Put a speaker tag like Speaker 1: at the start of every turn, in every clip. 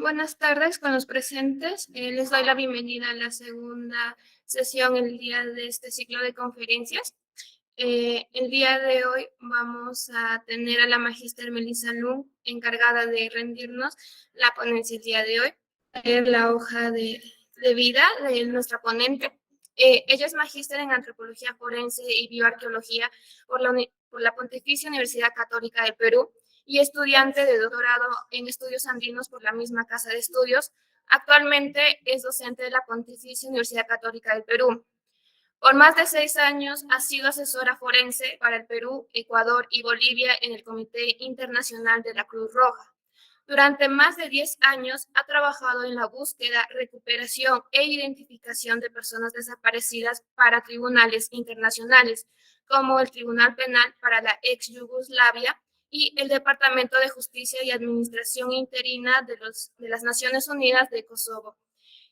Speaker 1: Buenas tardes con los presentes. Les doy la bienvenida a la segunda sesión el día de este ciclo de conferencias. El día de hoy vamos a tener a la magíster Melissa Lung encargada de rendirnos la ponencia el día de hoy, leer la hoja de vida de nuestra ponente. Ella es magíster en antropología forense y bioarqueología por la Pontificia Universidad Católica del Perú y estudiante de doctorado en estudios andinos por la misma casa de estudios. Actualmente es docente de la Pontificia Universidad Católica del Perú. Por más de 6 años ha sido asesora forense para el Perú, Ecuador y Bolivia en el Comité Internacional de la Cruz Roja. Durante más de 10 años ha trabajado en la búsqueda, recuperación e identificación de personas desaparecidas para tribunales internacionales, como el Tribunal Penal para la ex Yugoslavia y el Departamento de Justicia y Administración Interina de las Naciones Unidas de Kosovo,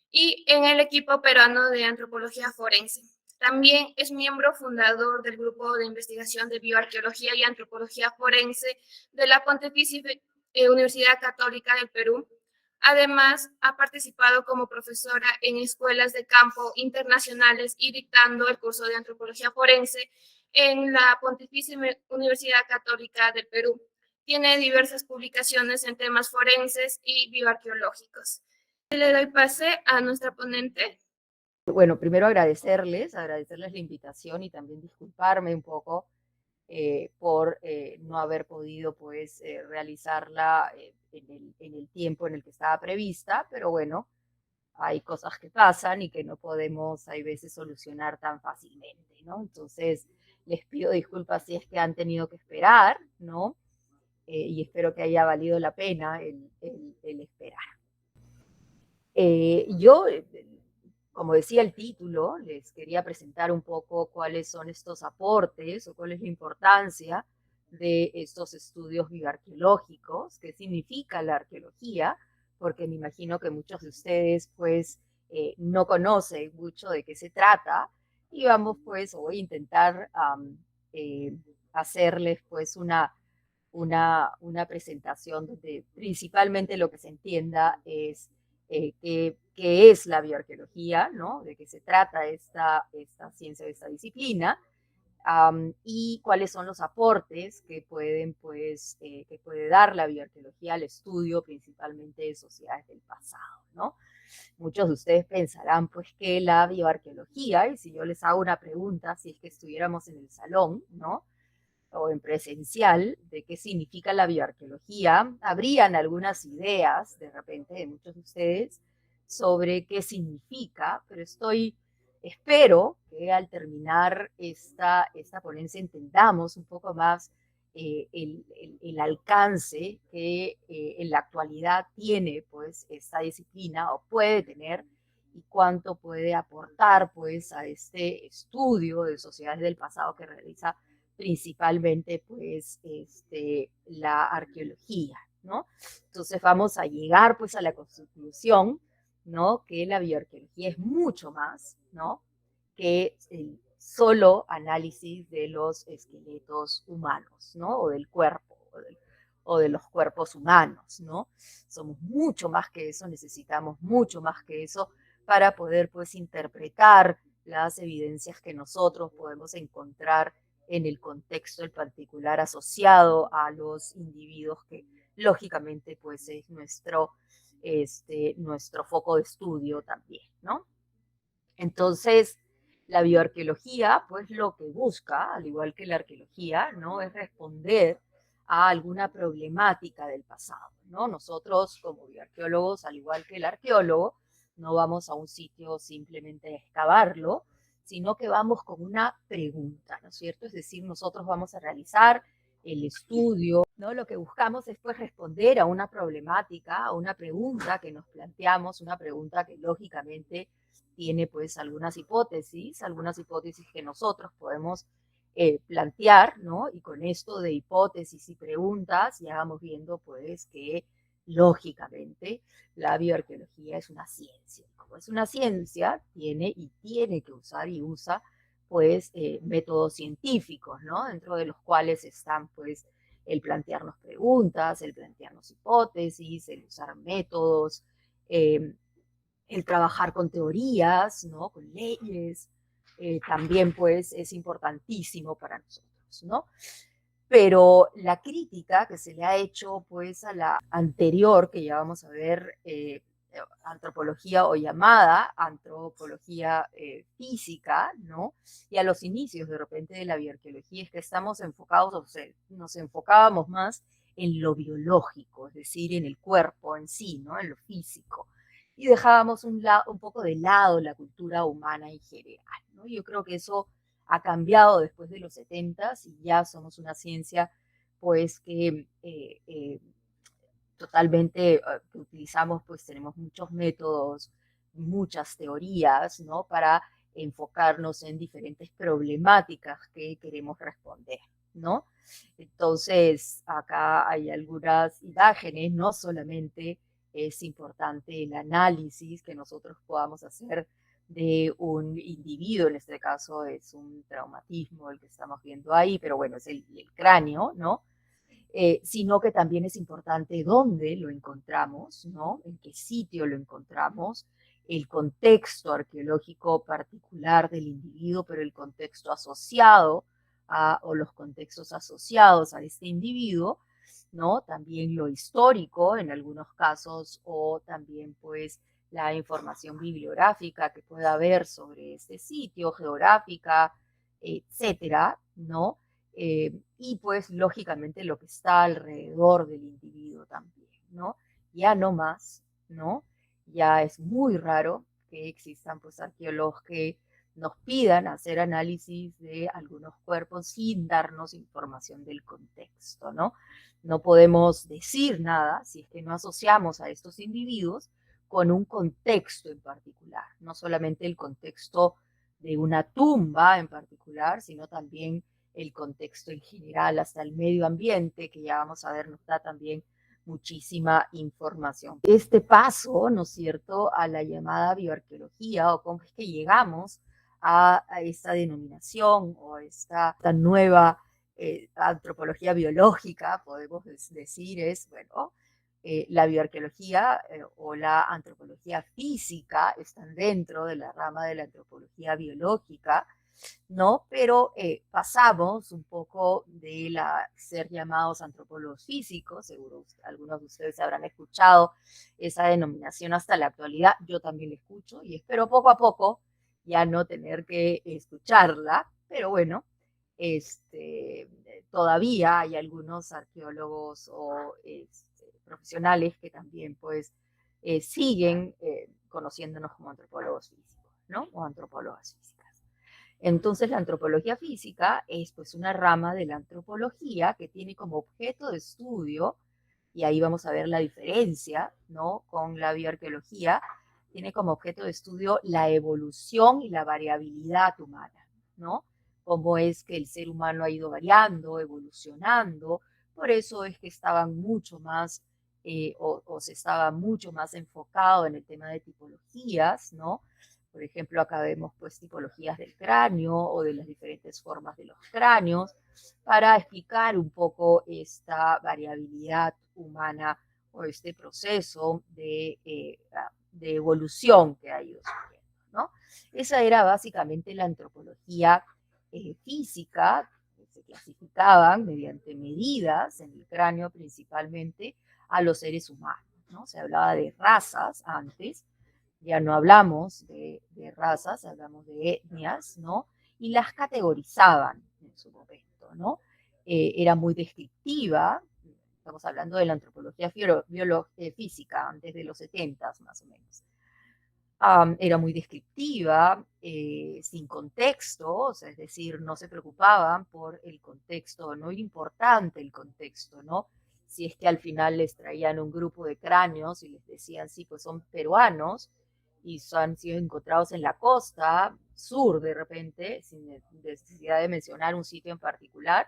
Speaker 1: y en el equipo peruano de antropología forense. También es miembro fundador del Grupo de Investigación de Bioarqueología y Antropología Forense de la Pontificia Universidad Católica del Perú. Además, ha participado como profesora en escuelas de campo internacionales y dictando el curso de Antropología Forense en la Pontificia Universidad Católica del Perú. Tiene diversas publicaciones en temas forenses y bioarqueológicos. Le doy pase a nuestra ponente.
Speaker 2: Bueno, primero agradecerles la invitación y también disculparme un poco por no haber podido pues realizarla en el tiempo en el que estaba prevista, pero bueno, hay cosas que pasan y que no podemos, hay veces, solucionar tan fácilmente, ¿no? Entonces, les pido disculpas si es que han tenido que esperar, ¿no? Y espero que haya valido la pena el esperar. Yo, como decía el título, les quería presentar un poco cuáles son estos aportes o cuál es la importancia de estos estudios bioarqueológicos, qué significa la arqueología, porque me imagino que muchos de ustedes pues no conocen mucho de qué se trata, y vamos pues, voy a intentar hacerles pues una presentación donde principalmente lo que se entienda es qué es la bioarqueología, ¿no? De qué se trata esta ciencia, esta disciplina, y cuáles son los aportes que pueden, pues, que puede dar la bioarqueología al estudio principalmente de sociedades del pasado, ¿no? Muchos de ustedes pensarán, pues, que la bioarqueología, y si yo les hago una pregunta, si es que estuviéramos en el salón, ¿no? O en presencial, de qué significa la bioarqueología, habrían algunas ideas, de repente, de muchos de ustedes, sobre qué significa, pero espero que al terminar esta ponencia entendamos un poco más el alcance que en la actualidad tiene pues esta disciplina o puede tener, y cuánto puede aportar pues a este estudio de sociedades del pasado que realiza principalmente pues la arqueología, ¿no? Entonces vamos a llegar pues a la conclusión, ¿no? Que la bioarqueología es mucho más, ¿no? Que el solo análisis de los esqueletos humanos, ¿no? O del cuerpo, o de los cuerpos humanos, ¿no? Somos mucho más que eso, necesitamos mucho más que eso para poder pues interpretar las evidencias que nosotros podemos encontrar en el contexto en particular asociado a los individuos que lógicamente pues es nuestro foco de estudio también, ¿no? Entonces, la bioarqueología, pues lo que busca, al igual que la arqueología, ¿no? Es responder a alguna problemática del pasado, ¿no? Nosotros como bioarqueólogos, al igual que el arqueólogo, no vamos a un sitio simplemente a excavarlo, sino que vamos con una pregunta, ¿no es cierto? Es decir, nosotros vamos a realizar el estudio ¿no? Lo que buscamos es pues responder a una problemática, a una pregunta que nos planteamos, una pregunta que lógicamente tiene pues algunas hipótesis que nosotros podemos plantear, ¿no? Y con esto de hipótesis y preguntas ya vamos viendo pues que lógicamente la bioarqueología es una ciencia. Como es una ciencia, tiene que usar y usa pues métodos científicos, ¿no? Dentro de los cuales están pues el plantearnos preguntas, el plantearnos hipótesis, el usar métodos, eh, el trabajar con teorías, ¿no? Con leyes, también pues es importantísimo para nosotros, ¿no? Pero la crítica que se le ha hecho pues a la anterior, que ya vamos a ver, antropología o llamada antropología física, ¿no? Y a los inicios de repente de la bioarqueología es que estamos enfocados, o sea, nos enfocábamos más en lo biológico, es decir, en el cuerpo en sí, ¿no? En lo físico. Y dejábamos un poco de lado la cultura humana en general, ¿no? Yo creo que eso ha cambiado después de los 70 y ya somos una ciencia pues que totalmente que utilizamos, pues tenemos muchos métodos, muchas teorías, ¿no? Para enfocarnos en diferentes problemáticas que queremos responder, ¿no? Entonces, acá hay algunas imágenes, no solamente es importante el análisis que nosotros podamos hacer de un individuo, en este caso es un traumatismo el que estamos viendo ahí, pero bueno, es el cráneo, ¿no? Sino que también es importante dónde lo encontramos, ¿no? En qué sitio lo encontramos, el contexto arqueológico particular del individuo, pero el contexto asociado o los contextos asociados a este individuo, ¿no? También lo histórico en algunos casos o también pues la información bibliográfica que pueda haber sobre este sitio, geográfica, etcétera, ¿no? Y pues lógicamente lo que está alrededor del individuo también, ¿no? Ya no más, ¿no? Ya es muy raro que existan pues arqueólogos que nos pidan hacer análisis de algunos cuerpos sin darnos información del contexto, ¿no? No podemos decir nada si es que no asociamos a estos individuos con un contexto en particular, no solamente el contexto de una tumba en particular, sino también el contexto en general, hasta el medio ambiente, que ya vamos a ver, nos da también muchísima información. Este paso, ¿no es cierto?, a la llamada bioarqueología, o cómo es que llegamos a esta denominación o a esta nueva antropología biológica, podemos decir, es, bueno, la bioarqueología o la antropología física están dentro de la rama de la antropología biológica, ¿no? Pero pasamos un poco de ser llamados antropólogos físicos, seguro algunos de ustedes habrán escuchado esa denominación hasta la actualidad, yo también la escucho y espero poco a poco ya no tener que escucharla, pero bueno, todavía hay algunos arqueólogos o profesionales que también pues siguen conociéndonos como antropólogos físicos, ¿no? O antropólogas físicas. Entonces, la antropología física es pues una rama de la antropología que tiene como objeto de estudio, y ahí vamos a ver la diferencia, ¿no? Con la bioarqueología, tiene como objeto de estudio la evolución y la variabilidad humana, ¿no? Cómo es que el ser humano ha ido variando, evolucionando, por eso es que estaban mucho más, o se estaba mucho más enfocado en el tema de tipologías, ¿no? Por ejemplo, acá vemos pues tipologías del cráneo o de las diferentes formas de los cráneos para explicar un poco esta variabilidad humana o este proceso de evolución que ha ido surgiendo, ¿no? Esa era básicamente la antropología física, que se clasificaban mediante medidas en el cráneo principalmente a los seres humanos, ¿no? Se hablaba de razas antes, ya no hablamos de razas, hablamos de etnias, ¿no? Y las categorizaban en su momento, ¿no? Era muy descriptiva, estamos hablando de la antropología física, antes de los 70 más o menos. Era muy descriptiva, sin contexto, o sea, es decir, no se preocupaban por el contexto, no era importante el contexto, ¿no? Si es que al final les traían un grupo de cráneos y les decían, sí, pues son peruanos y han sido encontrados en la costa sur de repente, sin necesidad de mencionar un sitio en particular,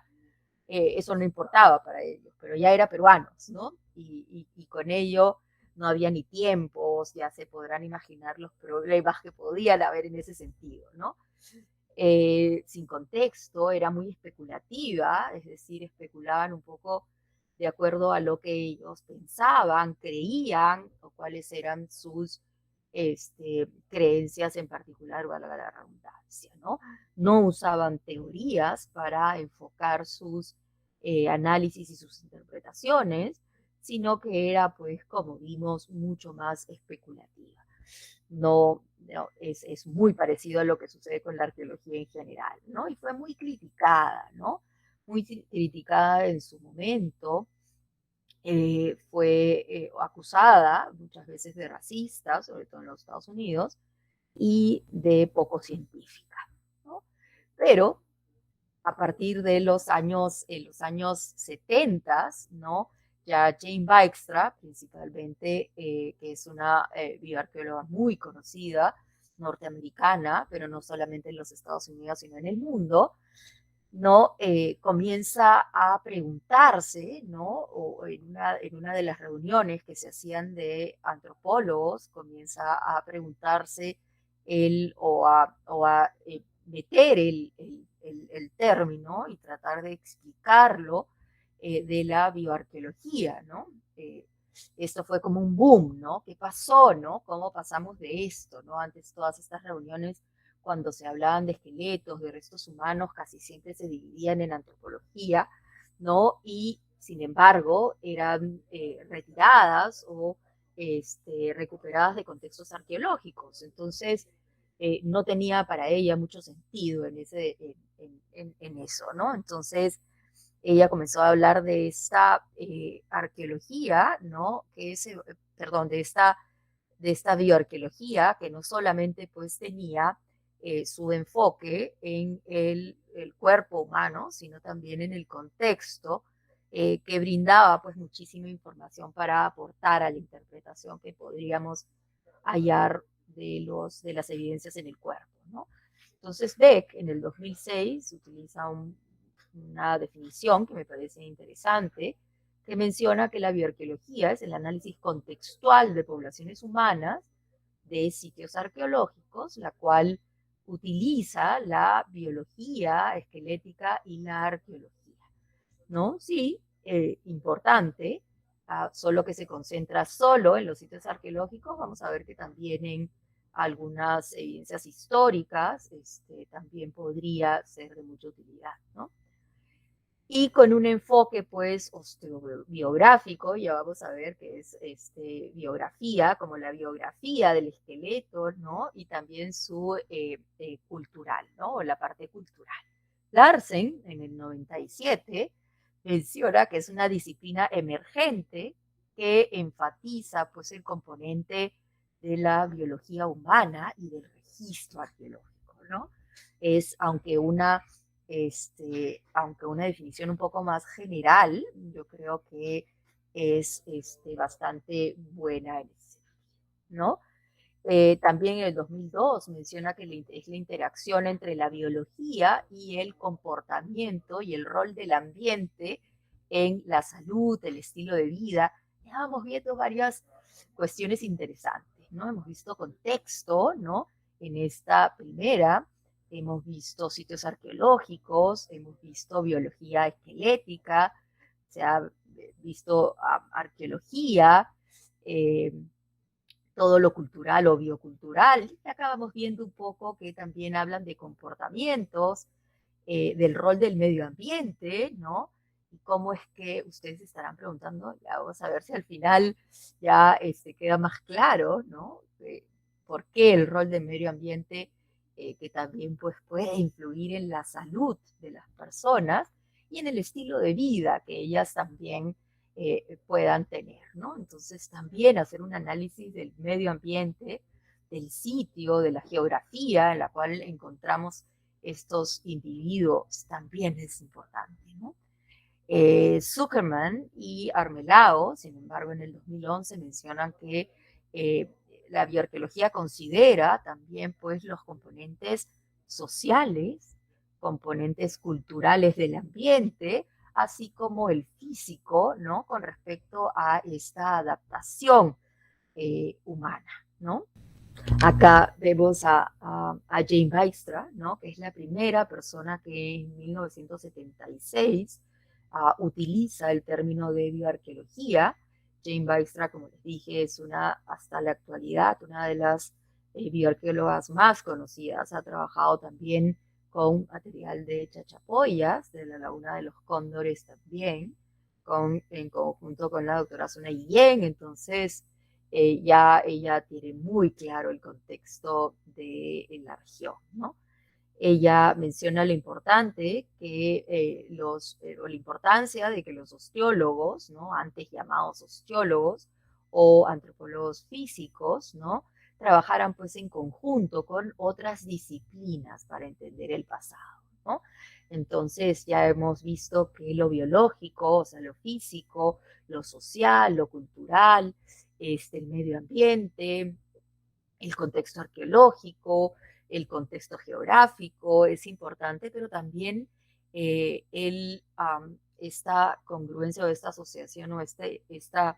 Speaker 2: eso no importaba para ellos, pero ya era peruanos, ¿no? Y con ello no había ni tiempos, ya se podrán imaginar los problemas que podían haber en ese sentido, ¿no? Sin contexto, era muy especulativa, es decir, especulaban un poco de acuerdo a lo que ellos pensaban, creían, o cuáles eran sus creencias en particular, valga la redundancia, ¿no? No usaban teorías para enfocar sus análisis y sus interpretaciones, sino que era, pues, como vimos, mucho más especulativa. No, es muy parecido a lo que sucede con la arqueología en general, ¿no? Y fue muy criticada, ¿no? Muy criticada en su momento. Fue acusada muchas veces de racista, sobre todo en los Estados Unidos, y de poco científica, ¿no? Pero a partir de los años 70, ¿no? Ya Jane Dykstra, principalmente, que es una bioarqueóloga muy conocida, norteamericana, pero no solamente en los Estados Unidos, sino en el mundo, ¿no? Comienza a preguntarse, ¿no? O en una de las reuniones que se hacían de antropólogos, comienza a preguntarse o a meter el término y tratar de explicarlo de la bioarqueología, ¿no? Esto fue como un boom, ¿no? ¿Qué pasó, no? ¿Cómo pasamos de esto, no? Antes todas estas reuniones cuando se hablaban de esqueletos, de restos humanos, casi siempre se dividían en antropología, ¿no? Y sin embargo, eran retiradas o recuperadas de contextos arqueológicos. Entonces, no tenía para ella mucho sentido en eso, ¿no? Entonces, ella comenzó a hablar de esta arqueología, ¿no? Perdón, de esta bioarqueología que no solamente pues tenía su enfoque en el cuerpo humano, sino también en el contexto que brindaba pues muchísima información para aportar a la interpretación que podríamos hallar de las evidencias en el cuerpo, ¿no? Entonces Beck en el 2006 utiliza una definición que me parece interesante, que menciona que la bioarqueología es el análisis contextual de poblaciones humanas de sitios arqueológicos, la cual utiliza la biología esquelética y la arqueología, ¿no? Sí, importante, solo que se concentra solo en los sitios arqueológicos. Vamos a ver que también en algunas evidencias históricas también podría ser de mucha utilidad, ¿no? Y con un enfoque pues osteobiográfico, ya vamos a ver que es biografía, como la biografía del esqueleto, ¿no? Y también su cultural, ¿no? O la parte cultural. Larsen, en el 97, menciona que es una disciplina emergente que enfatiza pues el componente de la biología humana y del registro arqueológico, ¿no? Es, aunque una definición un poco más general, yo creo que es bastante buena en ese, ¿no? También en el 2002 menciona que es la interacción entre la biología y el comportamiento y el rol del ambiente en la salud, el estilo de vida. Ya vamos viendo varias cuestiones interesantes, ¿no? Hemos visto contexto, ¿no? En esta primera, hemos visto sitios arqueológicos, hemos visto biología esquelética, se ha visto arqueología, todo lo cultural o biocultural. Y acabamos viendo un poco que también hablan de comportamientos, del rol del medio ambiente, ¿no? Y cómo es que ustedes estarán preguntando, ya vamos a ver si al final ya queda más claro, ¿no? ¿Por qué el rol del medio ambiente que también pues, puede influir en la salud de las personas y en el estilo de vida que ellas también puedan tener, ¿no? Entonces también hacer un análisis del medio ambiente del sitio, de la geografía en la cual encontramos estos individuos también es importante, ¿no? Zuckerman y Armelao, sin embargo, en el 2011 mencionan que la bioarqueología considera también pues, los componentes sociales, componentes culturales del ambiente, así como el físico, ¿no? Con respecto a esta adaptación humana, ¿no? Acá vemos a Jane Dijkstra, ¿no? Que es la primera persona que en 1976 utiliza el término de bioarqueología. Jane Dijkstra, como les dije, es hasta la actualidad, una de las bioarqueólogas más conocidas. Ha trabajado también con material de chachapoyas, de la Laguna de los Cóndores también, en conjunto con la doctora Suna Guillén. Entonces, ella tiene muy claro el contexto de la región, ¿no? Ella menciona lo importante o la importancia de que los osteólogos, ¿no? Antes llamados osteólogos o antropólogos físicos, ¿no? Trabajaran pues en conjunto con otras disciplinas para entender el pasado, ¿no? Entonces ya hemos visto que lo biológico, o sea, lo físico, lo social, lo cultural, el medio ambiente, el contexto arqueológico, el contexto geográfico es importante, pero también esta congruencia o esta asociación o esta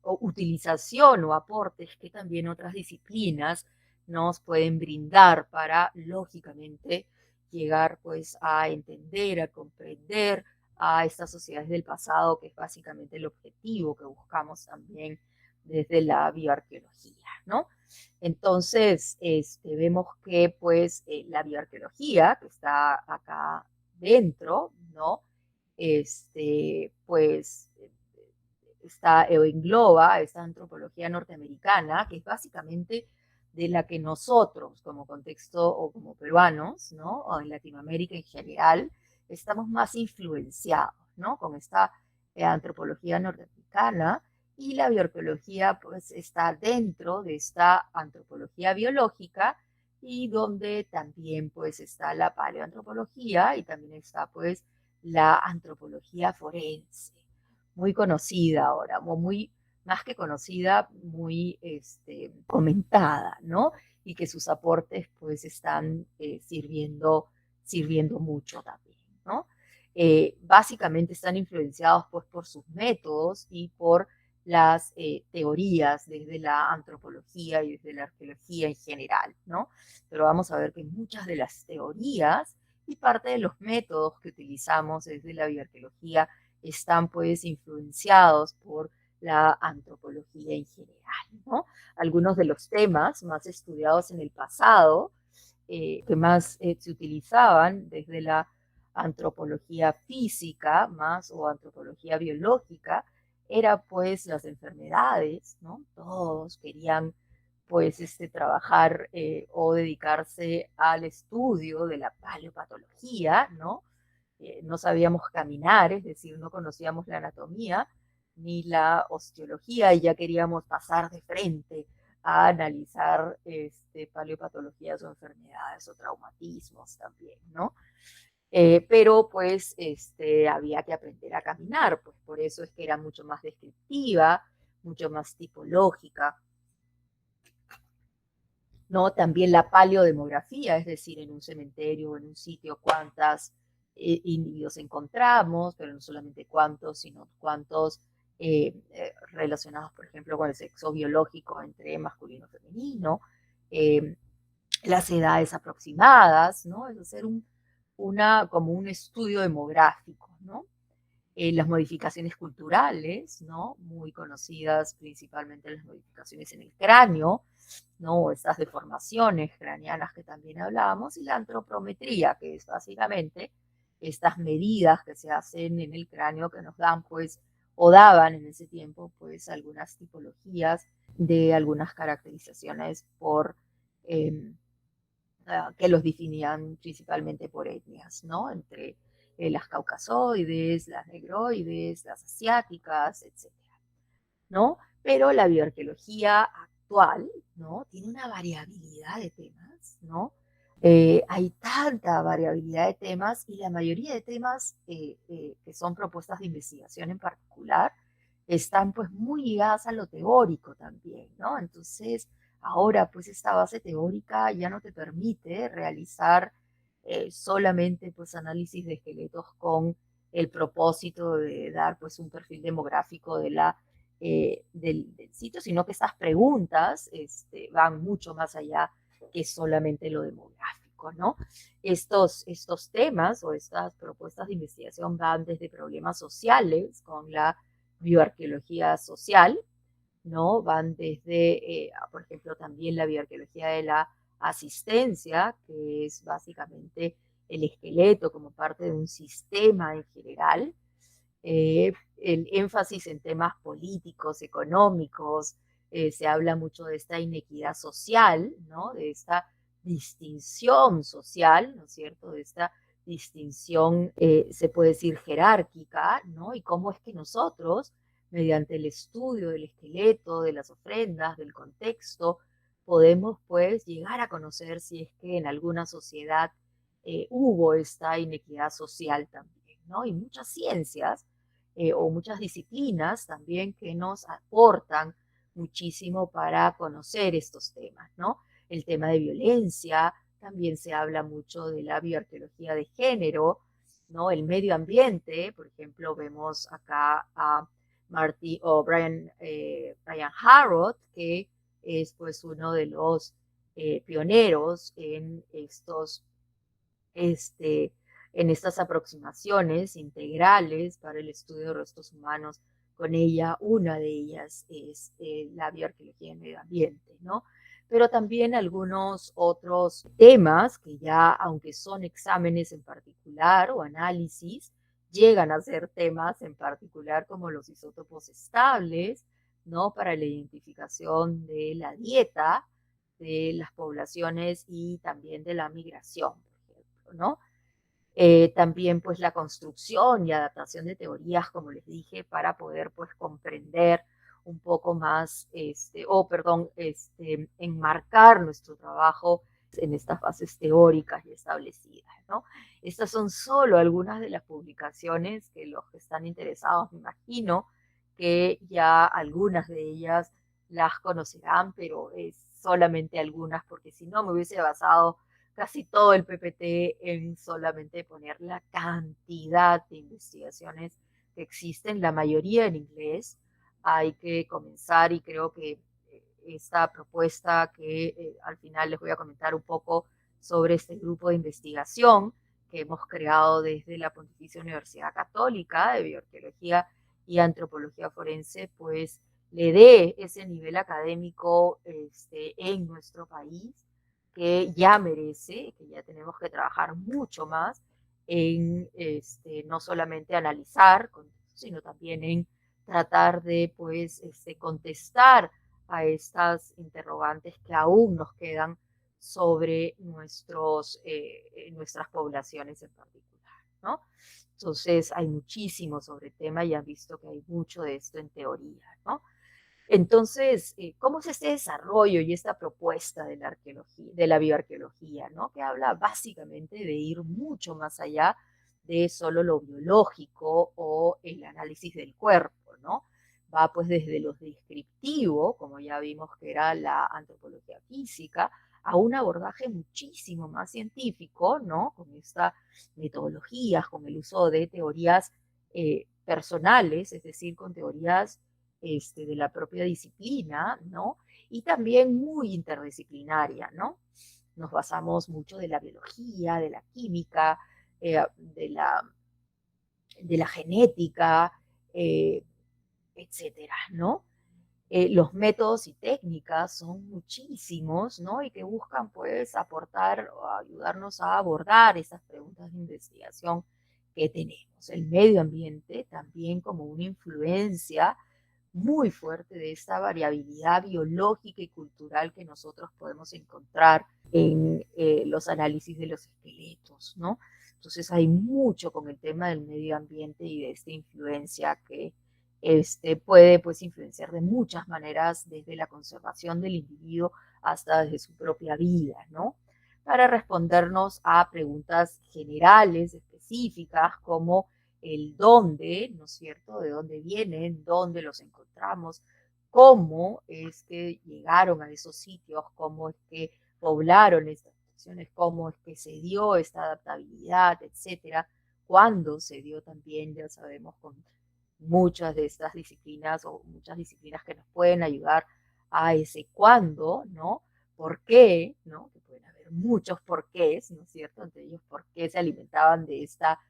Speaker 2: o utilización o aportes que también otras disciplinas nos pueden brindar para, lógicamente, llegar pues a entender, a comprender a estas sociedades del pasado, que es básicamente el objetivo que buscamos también desde la bioarqueología, ¿no? Entonces, vemos que pues la bioarqueología que está acá dentro, ¿no? Pues engloba esta antropología norteamericana, que es básicamente de la que nosotros, como contexto o como peruanos, ¿no? O en Latinoamérica en general, estamos más influenciados, ¿no? Con esta antropología norteamericana, y la bioarqueología pues está dentro de esta antropología biológica, y donde también pues está la paleoantropología y también está pues la antropología forense, muy conocida ahora, o muy más que conocida, muy comentada, ¿no? Y que sus aportes pues están sirviendo mucho también, ¿no? Básicamente están influenciados pues por sus métodos y por las teorías desde la antropología y desde la arqueología en general, ¿no? Pero vamos a ver que muchas de las teorías y parte de los métodos que utilizamos desde la bioarqueología están pues influenciados por la antropología en general, ¿no? Algunos de los temas más estudiados en el pasado, que más se utilizaban desde la antropología física más o antropología biológica, era pues las enfermedades, ¿no? Todos querían pues trabajar o dedicarse al estudio de la paleopatología, ¿no? No sabíamos caminar, es decir, no conocíamos la anatomía ni la osteología, y ya queríamos pasar de frente a analizar paleopatologías o enfermedades o traumatismos también, ¿no? Pero pues había que aprender a caminar, pues por eso es que era mucho más descriptiva, mucho más tipológica, ¿no? También la paleodemografía, es decir, en un cementerio o en un sitio cuántas individuos encontramos, pero no solamente cuántos, sino cuántos relacionados, por ejemplo, con el sexo biológico entre masculino y femenino, eh, las edades aproximadas, ¿no? Es hacer como un estudio demográfico, ¿no? Las modificaciones culturales, ¿no? Muy conocidas principalmente las modificaciones en el cráneo, ¿no? Estas deformaciones craneanas que también hablábamos, y la antropometría, que es básicamente estas medidas que se hacen en el cráneo que nos dan, pues, o daban en ese tiempo, pues, algunas tipologías de algunas caracterizaciones que los definían principalmente por etnias, ¿no? Entre las caucasoides, las negroides, las asiáticas, etcétera, ¿no? Pero la bioarqueología actual, ¿no? Tiene una variabilidad de temas, ¿no? Hay tanta variabilidad de temas y la mayoría de temas que son propuestas de investigación en particular están pues muy ligadas a lo teórico también, ¿no? Entonces, ahora pues esta base teórica ya no te permite realizar solamente pues análisis de esqueletos con el propósito de dar pues un perfil demográfico del sitio, sino que esas preguntas van mucho más allá que solamente lo demográfico, ¿no? Estos temas o estas propuestas de investigación van desde problemas sociales con la bioarqueología social, ¿no? Van desde, por ejemplo, también la bioarqueología de la asistencia, que es básicamente el esqueleto como parte de un sistema en general, el énfasis en temas políticos, económicos, se habla mucho de esta inequidad social, ¿no? De esta distinción social, ¿no es cierto? De esta distinción, se puede decir, jerárquica, ¿no? Y cómo es que nosotros, mediante el estudio del esqueleto, de las ofrendas, del contexto, podemos pues llegar a conocer si es que en alguna sociedad hubo esta inequidad social también, ¿no? Y muchas ciencias o muchas disciplinas también que nos aportan muchísimo para conocer estos temas, ¿no? El tema de violencia, también se habla mucho de la bioarqueología de género, ¿no? El medio ambiente, por ejemplo, vemos acá a Marty o Brian Harrod, que es pues uno de los pioneros en este, en estas aproximaciones integrales para el estudio de restos humanos. Con ella, una de ellas es la bioarqueología del medio ambiente, ¿no? Pero también algunos otros temas que ya, aunque son exámenes en particular o análisis, llegan a ser temas en particular como los isótopos estables, ¿no? Para la identificación de la dieta de las poblaciones y también de la migración, por ejemplo, ¿no? También pues la construcción y adaptación de teorías, como les dije, para poder pues comprender un poco más, enmarcar nuestro trabajo en estas bases teóricas y establecidas, ¿no? Estas son solo algunas de las publicaciones que los que están interesados, me imagino que ya algunas de ellas las conocerán, pero es solamente algunas, porque si no me hubiese basado casi todo el PPT en solamente poner la cantidad de investigaciones que existen, la mayoría en inglés. Hay que comenzar y creo que esta propuesta que al final les voy a comentar un poco sobre este grupo de investigación que hemos creado desde la Pontificia Universidad Católica de Bioarqueología y Antropología Forense, pues le dé ese nivel académico en nuestro país que ya merece, que ya tenemos que trabajar mucho más en no solamente analizar, sino también en tratar de pues, contestar a estas interrogantes que aún nos quedan sobre nuestras poblaciones en particular, ¿no? Entonces hay muchísimo sobre el tema y han visto que hay mucho de esto en teoría, ¿no? Entonces, ¿cómo es este desarrollo y esta propuesta de la arqueología, de la bioarqueología, ¿no? Que habla básicamente de ir mucho más allá de solo lo biológico o el análisis del cuerpo, ¿no? Va pues desde lo descriptivo, como ya vimos que era la antropología física, a un abordaje muchísimo más científico, ¿no? Con estas metodologías, con el uso de teorías personales, es decir, con teorías de la propia disciplina, ¿no? Y también muy interdisciplinaria, ¿no? Nos basamos mucho de la biología, de la química, de la genética, etcétera, ¿no? Los métodos y técnicas son muchísimos, ¿no? Y que buscan, pues, aportar o ayudarnos a abordar esas preguntas de investigación que tenemos. El medio ambiente también como una influencia muy fuerte de esta variabilidad biológica y cultural que nosotros podemos encontrar en los análisis de los esqueletos, ¿no? Entonces hay mucho con el tema del medio ambiente y de esta influencia que puede pues influenciar de muchas maneras, desde la conservación del individuo hasta desde su propia vida, ¿no? Para respondernos a preguntas generales, específicas, como el dónde, ¿no es cierto? ¿De dónde vienen? ¿Dónde los encontramos? ¿Cómo es que llegaron a esos sitios? ¿Cómo es que poblaron estas situaciones? ¿Cómo es que se dio esta adaptabilidad, etcétera? ¿Cuándo se dio también? Ya sabemos, con muchas de estas disciplinas o muchas disciplinas que nos pueden ayudar a ese cuándo, ¿no? ¿Por qué? ¿No? Que pueden haber muchos porqués, ¿no es cierto? Entre ellos, por qué se alimentaban de esta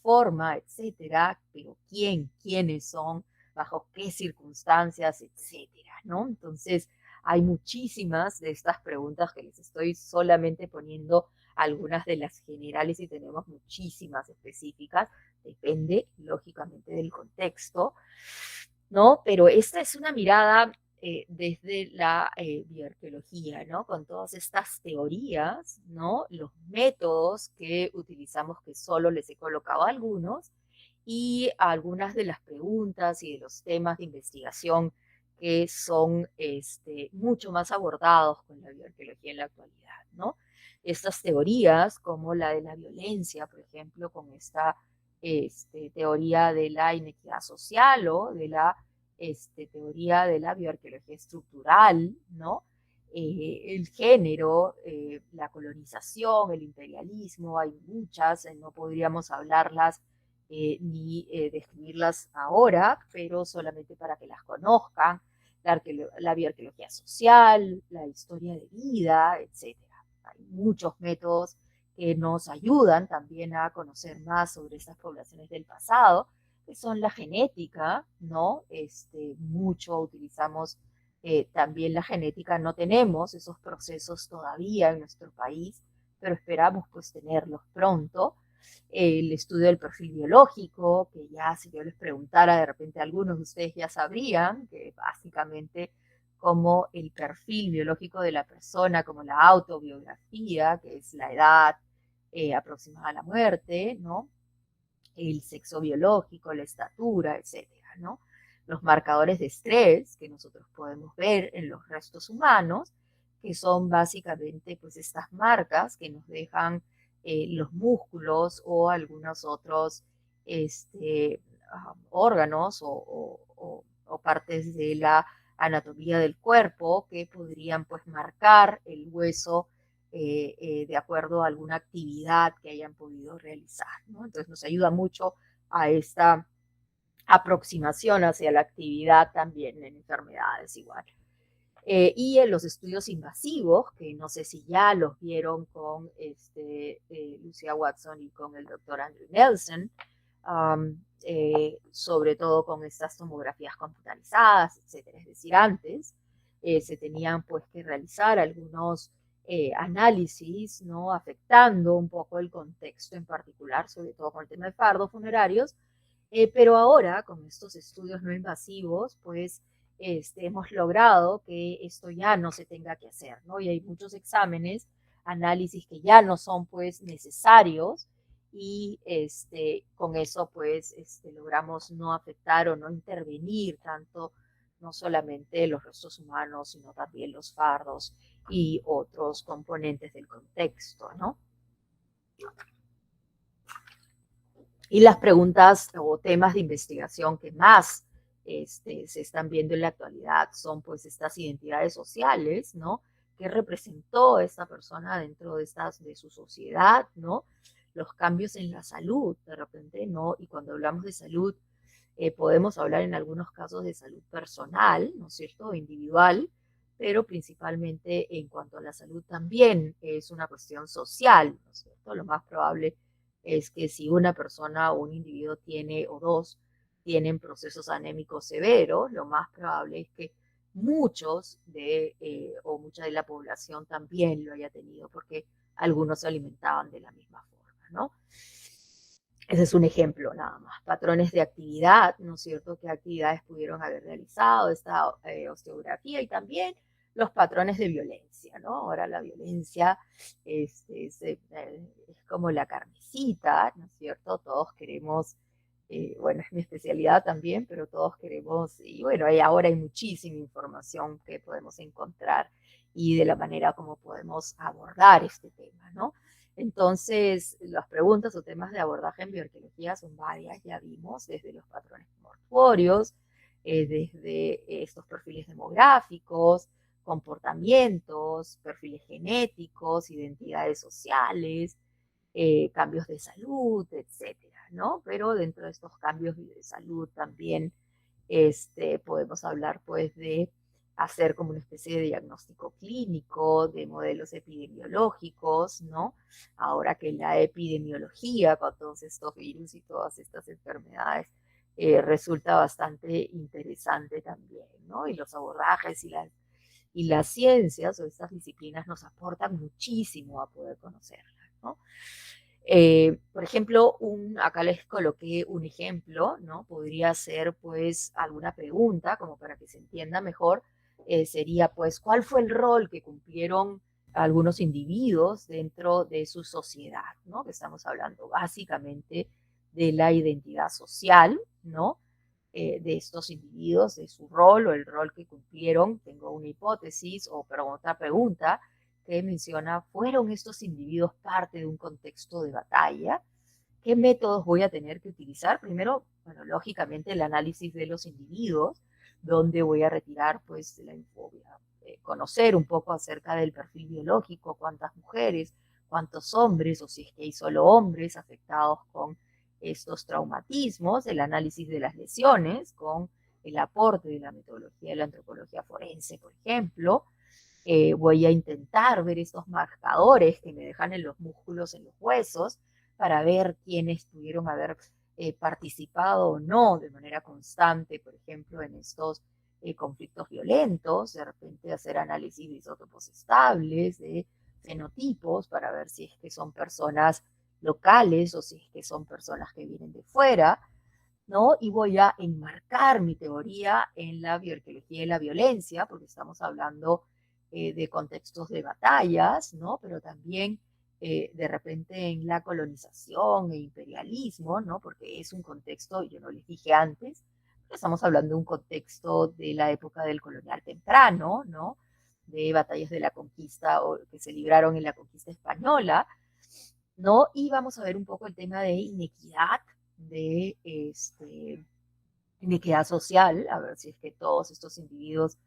Speaker 2: forma, etcétera, pero quién, quiénes son, bajo qué circunstancias, etcétera, ¿no? Entonces, hay muchísimas de estas preguntas que les estoy solamente poniendo algunas de las generales y tenemos muchísimas específicas, depende lógicamente del contexto, ¿no? Pero esta es una mirada desde la bioarqueología, ¿no? Con todas estas teorías, ¿no? Los métodos que utilizamos, que solo les he colocado algunos, y algunas de las preguntas y de los temas de investigación que son mucho más abordados con la bioarqueología en la actualidad, ¿no? Estas teorías, como la de la violencia, por ejemplo, con esta teoría de la inequidad social o de la teoría de la bioarqueología estructural, ¿no? El género, la colonización, el imperialismo, hay muchas, no podríamos hablarlas ni describirlas ahora, pero solamente para que las conozcan, la bioarqueología social, la historia de vida, etcétera. Hay muchos métodos que nos ayudan también a conocer más sobre estas poblaciones del pasado, que son la genética, ¿no? Mucho utilizamos también la genética, no tenemos esos procesos todavía en nuestro país, pero esperamos pues tenerlos pronto. El estudio del perfil biológico, que ya si yo les preguntara, de repente algunos de ustedes ya sabrían, que básicamente como el perfil biológico de la persona, como la autobiografía, que es la edad aproximada a la muerte, ¿no? El sexo biológico, la estatura, etcétera, ¿no? Los marcadores de estrés que nosotros podemos ver en los restos humanos, que son básicamente pues estas marcas que nos dejan los músculos o algunos otros órganos o partes de la anatomía del cuerpo que podrían pues marcar el hueso de acuerdo a alguna actividad que hayan podido realizar, ¿no? Entonces nos ayuda mucho a esta aproximación hacia la actividad también en enfermedades igual. Y en los estudios invasivos, que no sé si ya los vieron con Lucia Watson y con el doctor Andrew Nelson, sobre todo con estas tomografías computarizadas, etcétera. Es decir, antes se tenían pues que realizar algunos análisis, ¿no? Afectando un poco el contexto en particular, sobre todo con el tema de fardos funerarios, pero ahora con estos estudios no invasivos, pues hemos logrado que esto ya no se tenga que hacer, ¿no? Y hay muchos exámenes, análisis que ya no son pues necesarios y con eso pues logramos no afectar o no intervenir tanto, no solamente los restos humanos, sino también los fardos y otros componentes del contexto, ¿no? Y las preguntas o temas de investigación que más se están viendo en la actualidad son pues estas identidades sociales, ¿no? ¿Qué representó esta persona dentro de su sociedad, ¿no? Los cambios en la salud, de repente, ¿no? Y cuando hablamos de salud, podemos hablar en algunos casos de salud personal, ¿no es cierto? Individual, pero principalmente en cuanto a la salud también es una cuestión social, ¿no es cierto? Lo más probable es que si una persona o un individuo tiene o dos tienen procesos anémicos severos, lo más probable es que muchos o mucha de la población también lo haya tenido porque algunos se alimentaban de la misma forma, ¿no? Ese es un ejemplo nada más. Patrones de actividad, ¿no es cierto? ¿Qué actividades pudieron haber realizado esta osteografía? Y también los patrones de violencia, ¿no? Ahora la violencia es como la carnecita, ¿no es cierto? Todos queremos bueno, es mi especialidad también, pero todos queremos, y bueno, ahora hay muchísima información que podemos encontrar y de la manera como podemos abordar este tema, ¿no? Entonces, las preguntas o temas de abordaje en bioarqueología son varias, ya vimos, desde los patrones mortuorios, desde estos perfiles demográficos, comportamientos, perfiles genéticos, identidades sociales, cambios de salud, etcétera, ¿no? Pero dentro de estos cambios de salud también podemos hablar pues de hacer como una especie de diagnóstico clínico, de modelos epidemiológicos, ¿no? Ahora que la epidemiología con todos estos virus y todas estas enfermedades resulta bastante interesante también, ¿no? Y los abordajes y las ciencias o estas disciplinas nos aportan muchísimo a poder conocerlas, ¿no? Por ejemplo, acá les coloqué un ejemplo, ¿no? Podría ser pues alguna pregunta como para que se entienda mejor, sería pues ¿cuál fue el rol que cumplieron algunos individuos dentro de su sociedad, ¿no? Que estamos hablando básicamente de la identidad social, ¿no? De estos individuos, de su rol o el rol que cumplieron. Tengo una hipótesis o otra pregunta que menciona, ¿fueron estos individuos parte de un contexto de batalla? ¿Qué métodos voy a tener que utilizar? Primero, bueno, lógicamente el análisis de los individuos, donde voy a retirar pues la infobia, conocer un poco acerca del perfil biológico, cuántas mujeres, cuántos hombres, o si es que hay solo hombres afectados con estos traumatismos, el análisis de las lesiones, con el aporte de la metodología de la antropología forense, por ejemplo. Voy a intentar ver estos marcadores que me dejan en los músculos, en los huesos, para ver quiénes pudieron haber participado o no de manera constante, por ejemplo, en estos conflictos violentos, de repente hacer análisis de isótopos estables, de fenotipos, para ver si es que son personas locales o si es que son personas que vienen de fuera, ¿no? Y voy a enmarcar mi teoría en la bioarqueología de la violencia, porque estamos hablando de contextos de batallas, ¿no? Pero también de repente en la colonización e imperialismo, ¿no? Porque es un contexto, yo no les dije antes, estamos hablando de un contexto de la época del colonial temprano, ¿no? De batallas de la conquista o que se libraron en la conquista española, ¿no? Y vamos a ver un poco el tema de inequidad, de inequidad social, a ver si es que todos estos individuos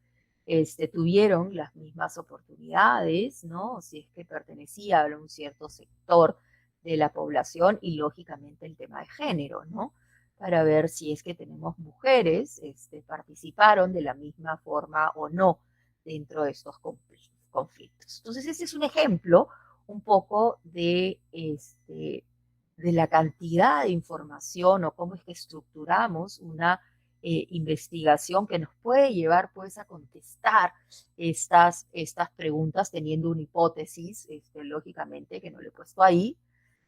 Speaker 2: tuvieron las mismas oportunidades, ¿no? Si es que pertenecía a un cierto sector de la población y lógicamente el tema de género, ¿no? Para ver si es que tenemos mujeres, participaron de la misma forma o no dentro de estos conflictos. Entonces ese es un ejemplo un poco de la cantidad de información o cómo es que estructuramos una investigación que nos puede llevar pues a contestar estas preguntas teniendo una hipótesis, lógicamente, que no le he puesto ahí,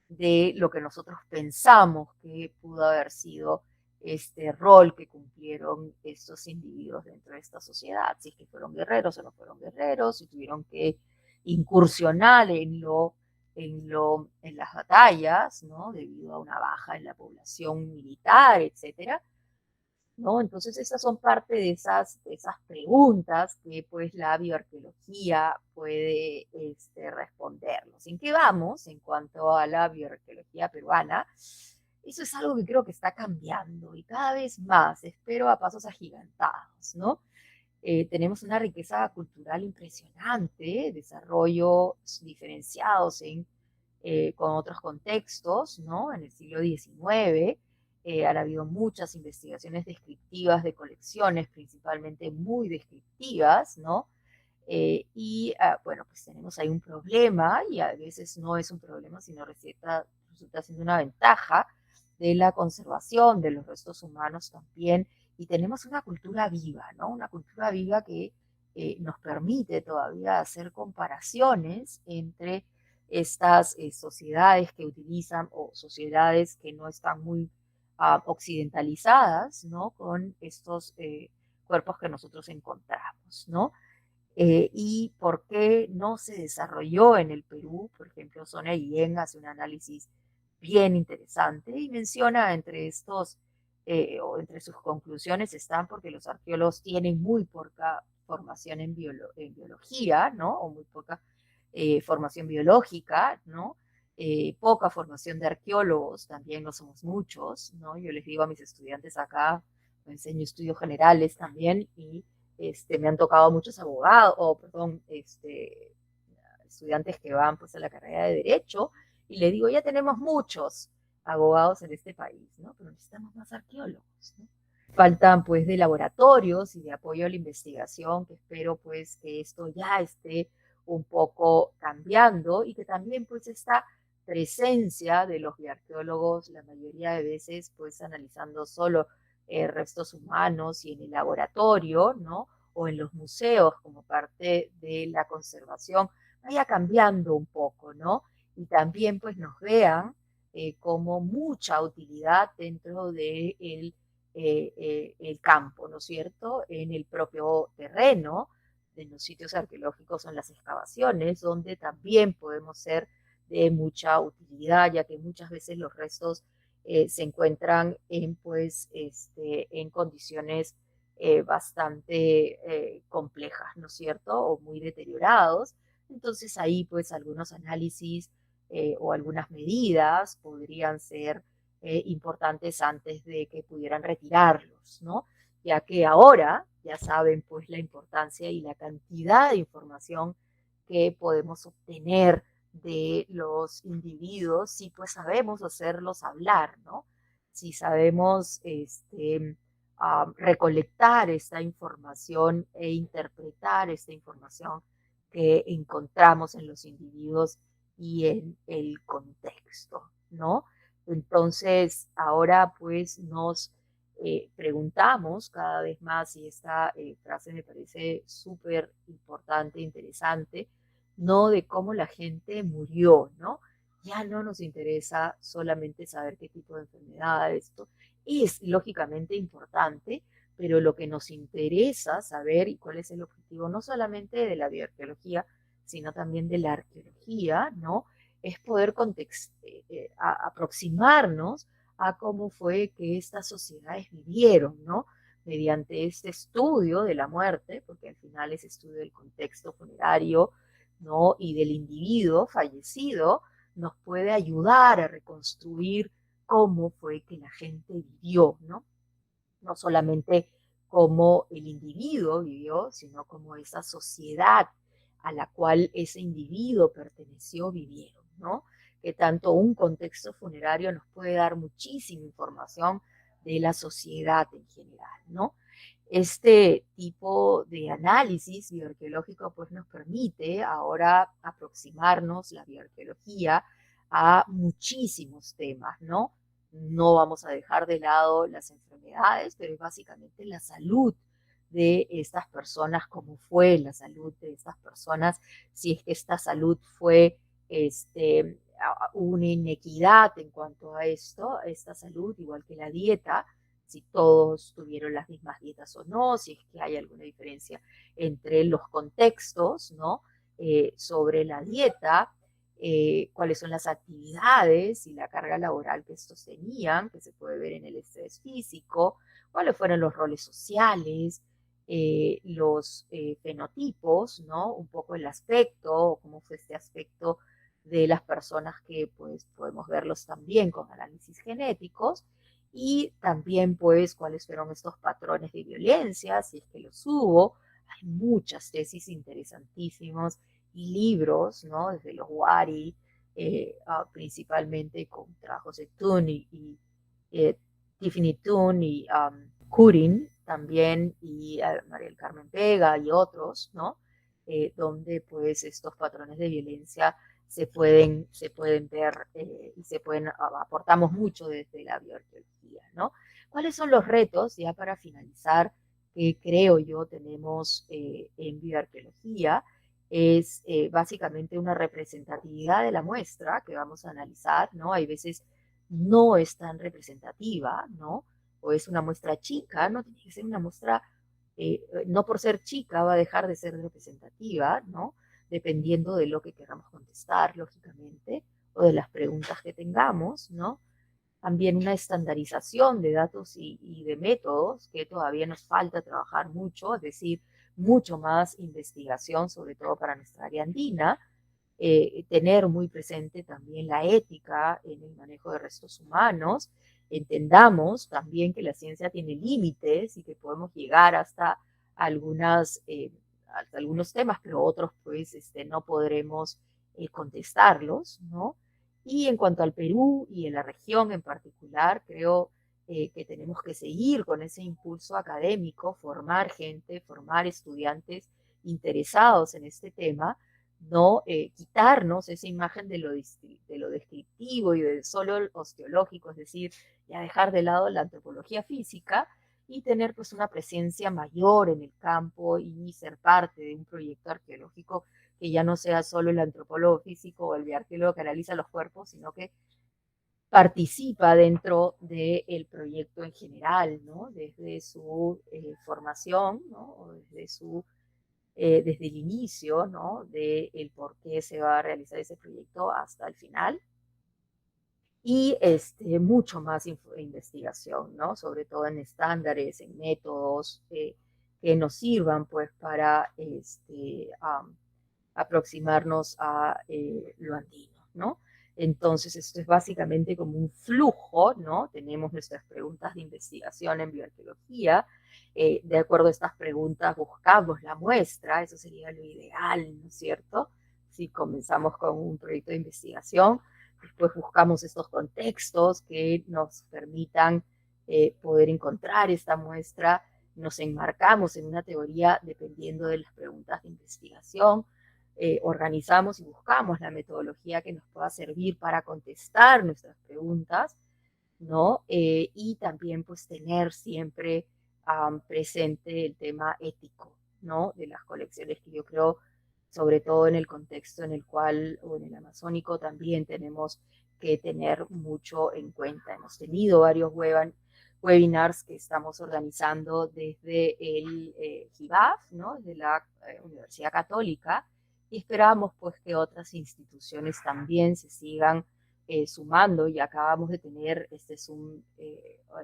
Speaker 2: de lo que nosotros pensamos que pudo haber sido este rol que cumplieron estos individuos dentro de esta sociedad, si es que fueron guerreros o no fueron guerreros, si tuvieron que incursionar en las batallas, ¿no? Debido a una baja en la población militar, etcétera, ¿no? Entonces esas son parte de esas preguntas que pues la bioarqueología puede respondernos. ¿En qué vamos en cuanto a la bioarqueología peruana? Eso es algo que creo que está cambiando y cada vez más, espero a pasos agigantados, ¿no? Tenemos una riqueza cultural impresionante, desarrollos diferenciados con otros contextos, ¿no? En el siglo XIX han habido muchas investigaciones descriptivas de colecciones, principalmente muy descriptivas, ¿no? Bueno, pues tenemos ahí un problema y a veces no es un problema, sino resulta siendo una ventaja de la conservación de los restos humanos también. Y tenemos una cultura viva, ¿no? Una cultura viva que nos permite todavía hacer comparaciones entre estas sociedades que utilizan o sociedades que no están muy occidentalizadas, ¿no? Con estos cuerpos que nosotros encontramos, ¿no? Y por qué no se desarrolló en el Perú. Por ejemplo, Sonia Guillén hace un análisis bien interesante y menciona entre estos o entre sus conclusiones están porque los arqueólogos tienen muy poca formación en biología, ¿no? O muy poca formación biológica, ¿no? Poca formación de arqueólogos, también no somos muchos, ¿no? Yo les digo a mis estudiantes acá, me enseño estudios generales también y me han tocado muchos abogados, o perdón, estudiantes que van pues a la carrera de Derecho, y le digo, ya tenemos muchos abogados en este país, ¿no? Pero necesitamos más arqueólogos, ¿no? Faltan pues de laboratorios y de apoyo a la investigación, que espero pues que esto ya esté un poco cambiando y que también pues esta presencia de los bioarqueólogos la mayoría de veces pues analizando solo restos humanos y en el laboratorio, ¿no? O en los museos como parte de la conservación, vaya cambiando un poco, ¿no? Y también pues nos vean como mucha utilidad dentro de el campo, ¿no es cierto? En el propio terreno, en los sitios arqueológicos o en las excavaciones, donde también podemos ser de mucha utilidad, ya que muchas veces los restos se encuentran pues, en condiciones bastante complejas, ¿no es cierto? O muy deteriorados. Entonces ahí pues algunos análisis o algunas medidas podrían ser importantes antes de que pudieran retirarlos, ¿no? Ya que ahora ya saben pues la importancia y la cantidad de información que podemos obtener de los individuos si pues sabemos hacerlos hablar, ¿no? Si sabemos recolectar esta información e interpretar esta información que encontramos en los individuos y en el contexto, ¿no? Entonces, ahora pues nos preguntamos cada vez más, y esta frase me parece súper importante, interesante, ¿no? De cómo la gente murió, ¿no? Ya no nos interesa solamente saber qué tipo de enfermedad esto es lógicamente importante, pero lo que nos interesa saber y cuál es el objetivo no solamente de la bioarqueología, sino también de la arqueología, ¿no? Es poder aproximarnos a cómo fue que estas sociedades vivieron, ¿no? Mediante este estudio de la muerte, porque al final es estudio del contexto funerario, ¿no? Y del individuo fallecido, nos puede ayudar a reconstruir cómo fue que la gente vivió, ¿no? No solamente cómo el individuo vivió, sino cómo esa sociedad a la cual ese individuo perteneció vivieron, ¿no? Que tanto un contexto funerario nos puede dar muchísima información de la sociedad en general, ¿no? Este tipo de análisis bioarqueológico pues nos permite ahora aproximarnos la bioarqueología a muchísimos temas, ¿no? No vamos a dejar de lado las enfermedades, pero es básicamente la salud de estas personas, cómo fue la salud de estas personas, si es que esta salud fue una inequidad en cuanto a esto, esta salud, igual que la dieta, si todos tuvieron las mismas dietas o no, si es que hay alguna diferencia entre los contextos, ¿no? Sobre la dieta, cuáles son las actividades y la carga laboral que estos tenían, que se puede ver en el estrés físico, cuáles fueron los roles sociales, los fenotipos, ¿no? Un poco el aspecto, cómo fue este aspecto de las personas que pues podemos verlos también con análisis genéticos y también pues cuáles fueron estos patrones de violencia, si es que los hubo. Hay muchas tesis interesantísimas y libros, ¿no? Desde los Wari, principalmente con trabajos de Thun y Tiffany Thun y Curin también, y María del Carmen Vega y otros, ¿no? Donde pues estos patrones de violencia se pueden ver y se pueden, aportamos mucho desde la bioarqueología, ¿no? ¿Cuáles son los retos, ya para finalizar, que creo yo tenemos en bioarqueología? Es básicamente una representatividad de la muestra que vamos a analizar, ¿no? Hay veces no es tan representativa, ¿no? O es una muestra chica, no tiene que ser una muestra, no por ser chica va a dejar de ser representativa, ¿no? Dependiendo de lo que queramos contestar, lógicamente, o de las preguntas que tengamos, ¿no? también una estandarización de datos y de métodos que todavía nos falta trabajar mucho, es decir, mucho más investigación, sobre todo para nuestra área andina, tener muy presente también la ética en el manejo de restos humanos, entendamos también que la ciencia tiene límites y que podemos llegar hasta algunos temas, pero otros pues no podremos contestarlos, ¿no? Y en cuanto al Perú y en la región en particular, creo que tenemos que seguir con ese impulso académico, formar gente, formar estudiantes interesados en este tema, no quitarnos esa imagen de lo descriptivo y de solo osteológico, es decir, ya dejar de lado la antropología física y tener pues una presencia mayor en el campo y ser parte de un proyecto arqueológico que ya no sea solo el antropólogo físico o el bioarqueólogo que analiza los cuerpos, sino que participa dentro del proyecto en general, ¿no? Desde su formación, ¿no? O desde el inicio, ¿no? De el por qué se va a realizar ese proyecto hasta el final. Y mucho más investigación, ¿no? Sobre todo en estándares, en métodos que nos sirvan, pues, para aproximarnos a lo andino, ¿no? Entonces, esto es básicamente como un flujo, ¿no? Tenemos nuestras preguntas de investigación en bioarqueología. De acuerdo a estas preguntas, buscamos la muestra, eso sería lo ideal, ¿no es cierto? Si comenzamos con un proyecto de investigación, después buscamos estos contextos que nos permitan poder encontrar esta muestra, nos enmarcamos en una teoría dependiendo de las preguntas de investigación, organizamos y buscamos la metodología que nos pueda servir para contestar nuestras preguntas, ¿no? Y también pues tener siempre presente el tema ético, ¿no? De las colecciones que yo creo, sobre todo en el contexto en el cual, o en el amazónico, también tenemos que tener mucho en cuenta. Hemos tenido varios webinars que estamos organizando desde el GIVAF, ¿no? De la Universidad Católica, y esperamos pues que otras instituciones también se sigan sumando, y acabamos de tener, este es un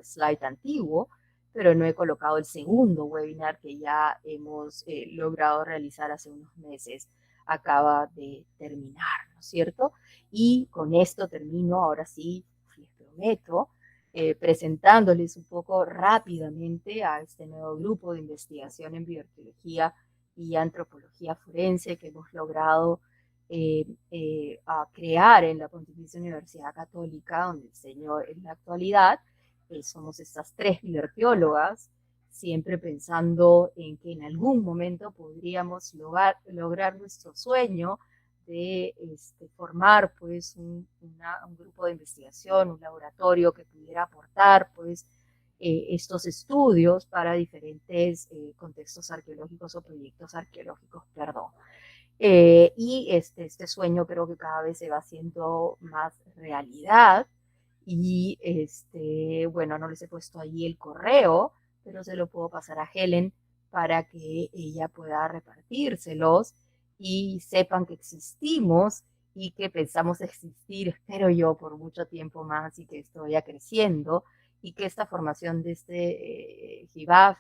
Speaker 2: slide antiguo, pero no he colocado el segundo webinar que ya hemos logrado realizar hace unos meses, acaba de terminar, ¿no es cierto? Y con esto termino, ahora sí, les prometo, presentándoles un poco rápidamente a este nuevo grupo de investigación en bioarqueología y antropología forense que hemos logrado a crear en la Pontificia Universidad Católica, donde enseño en la actualidad. Somos estas 3 bioarqueólogas, siempre pensando en que en algún momento podríamos lograr nuestro sueño de formar pues un grupo de investigación, un laboratorio que pudiera aportar pues estos estudios para diferentes contextos arqueológicos o proyectos arqueológicos, perdón. Y este sueño creo que cada vez se va haciendo más realidad. Y bueno, no les he puesto ahí el correo, pero se lo puedo pasar a Helen para que ella pueda repartírselos y sepan que existimos y que pensamos existir, espero yo, por mucho tiempo más, y que esto vaya creciendo, y que esta formación de GIVAF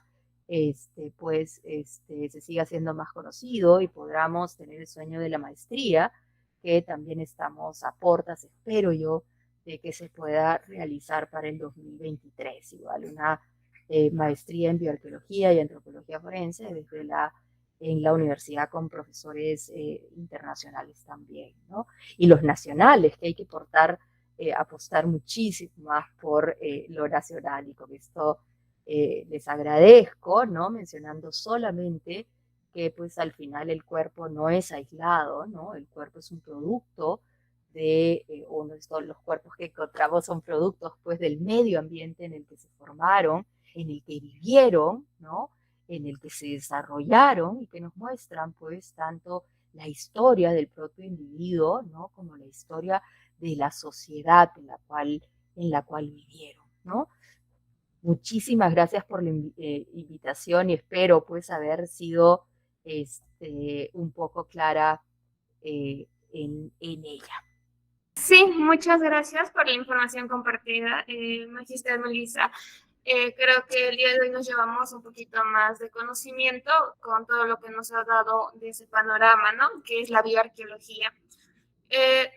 Speaker 2: pues se siga haciendo más conocido y podamos tener el sueño de la maestría, que también estamos a portas, espero yo, de que se pueda realizar para el 2023. Igual una maestría en bioarqueología y antropología forense en la universidad, con profesores internacionales también, ¿no? Y los nacionales, que hay que apostar muchísimo más por lo nacional, y con esto les agradezco, ¿no? Mencionando solamente que pues al final el cuerpo no es aislado, ¿no? El cuerpo es un producto o los cuerpos que encontramos son productos pues del medio ambiente en el que se formaron, en el que vivieron, ¿no? En el que se desarrollaron, y que nos muestran pues tanto la historia del propio individuo, ¿no? Como la historia de la sociedad en la cual vivieron, ¿no? Muchísimas gracias por la invitación, y espero pues haber sido un poco clara en ella.
Speaker 1: Sí, muchas gracias por la información compartida, Magister Melissa. Creo que el día de hoy nos llevamos un poquito más de conocimiento con todo lo que nos ha dado de ese panorama, ¿no? Que es la bioarqueología.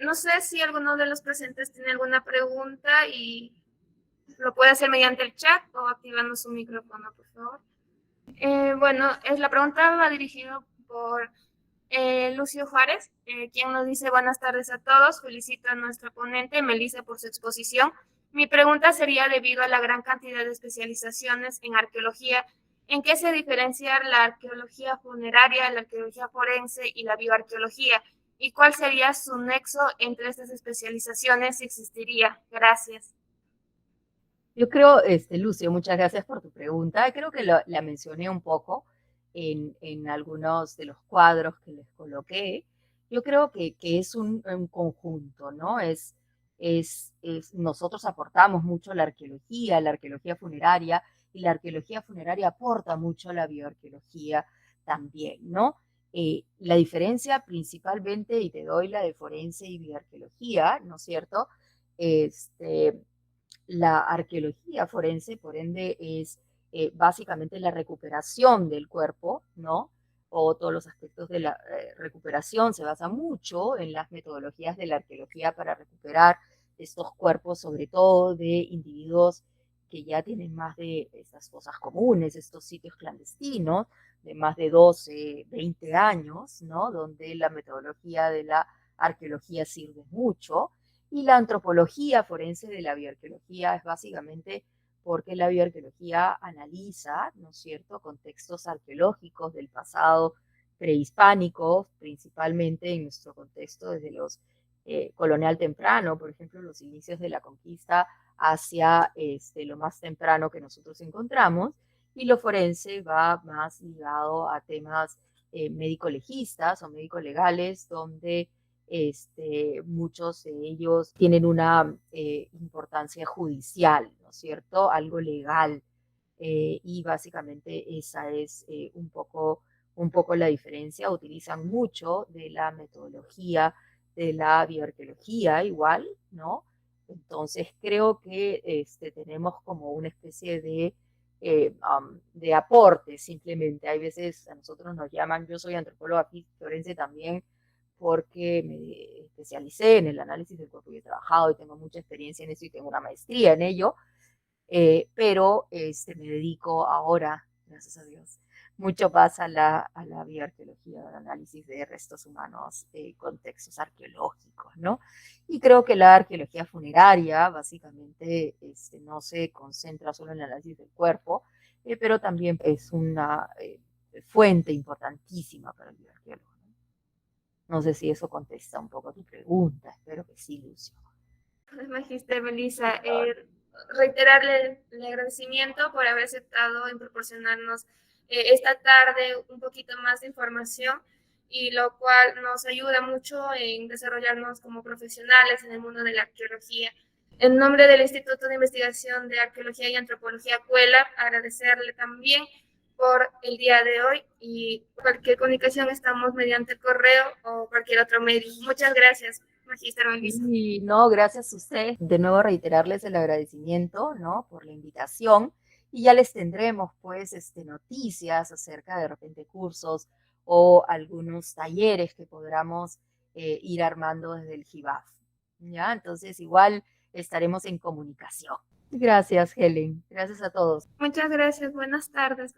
Speaker 1: No sé si alguno de los presentes tiene alguna pregunta y lo puede hacer mediante el chat o activando su micrófono, por favor. Bueno, la pregunta va dirigida por Lucio Juárez, quien nos dice buenas tardes a todos. Felicito a nuestra ponente, Melissa, por su exposición. Mi pregunta sería, debido a la gran cantidad de especializaciones en arqueología, ¿en qué se diferencia la arqueología funeraria, la arqueología forense y la bioarqueología? ¿Y cuál sería su nexo entre estas especializaciones si existiría? Gracias.
Speaker 2: Yo creo, Lucio, muchas gracias por tu pregunta. Creo que la mencioné un poco en algunos de los cuadros que les coloqué. Yo creo que es un conjunto, ¿no? Nosotros aportamos mucho la arqueología funeraria, y la arqueología funeraria aporta mucho a la bioarqueología también, ¿no? La diferencia principalmente, y te doy la de forense y bioarqueología, ¿no es cierto? La arqueología forense, por ende, es básicamente la recuperación del cuerpo, ¿no? O todos los aspectos de la recuperación se basa mucho en las metodologías de la arqueología para recuperar estos cuerpos, sobre todo de individuos que ya tienen más de estas fosas comunes, estos sitios clandestinos, de más de 12, 20 años, ¿no? Donde la metodología de la arqueología sirve mucho. Y la antropología forense de la bioarqueología es básicamente porque la bioarqueología analiza, ¿no es cierto?, contextos arqueológicos del pasado prehispánico, principalmente en nuestro contexto desde los colonial temprano, por ejemplo, los inicios de la conquista hacia lo más temprano que nosotros encontramos, y lo forense va más ligado a temas médico-legistas o médico-legales, donde muchos de ellos tienen una importancia judicial, ¿no es cierto? Algo legal. Y básicamente esa es un poco la diferencia. Utilizan mucho de la metodología de la bioarqueología igual, ¿no? Entonces creo que tenemos como una especie de aporte simplemente. Hay veces a nosotros nos llaman, yo soy antropóloga forense también, porque me especialicé en el análisis del cuerpo y he trabajado y tengo mucha experiencia en eso y tengo una maestría en ello, pero me dedico ahora, gracias a Dios, mucho más a la bioarqueología, al análisis de restos humanos, contextos arqueológicos, ¿no? Y creo que la arqueología funeraria básicamente no se concentra solo en el análisis del cuerpo, pero también es una fuente importantísima para el bioarqueólogo. No sé si eso contesta un poco a tu pregunta, espero que sí, Lucio.
Speaker 1: Magister Melissa, reiterarle el agradecimiento por haber aceptado en proporcionarnos esta tarde un poquito más de información, y lo cual nos ayuda mucho en desarrollarnos como profesionales en el mundo de la arqueología. En nombre del Instituto de Investigación de Arqueología y Antropología Cuela, agradecerle también por el día de hoy, y cualquier comunicación estamos mediante correo o cualquier otro medio. Muchas gracias, Magister Melissa.
Speaker 2: Y no, gracias a ustedes. De nuevo reiterarles el agradecimiento, ¿no?, por la invitación, y ya les tendremos pues noticias acerca de repente cursos o algunos talleres que podamos ir armando desde el GIBAF, ¿ya? Entonces igual estaremos en comunicación. Gracias, Helen. Gracias a todos.
Speaker 1: Muchas gracias. Buenas tardes.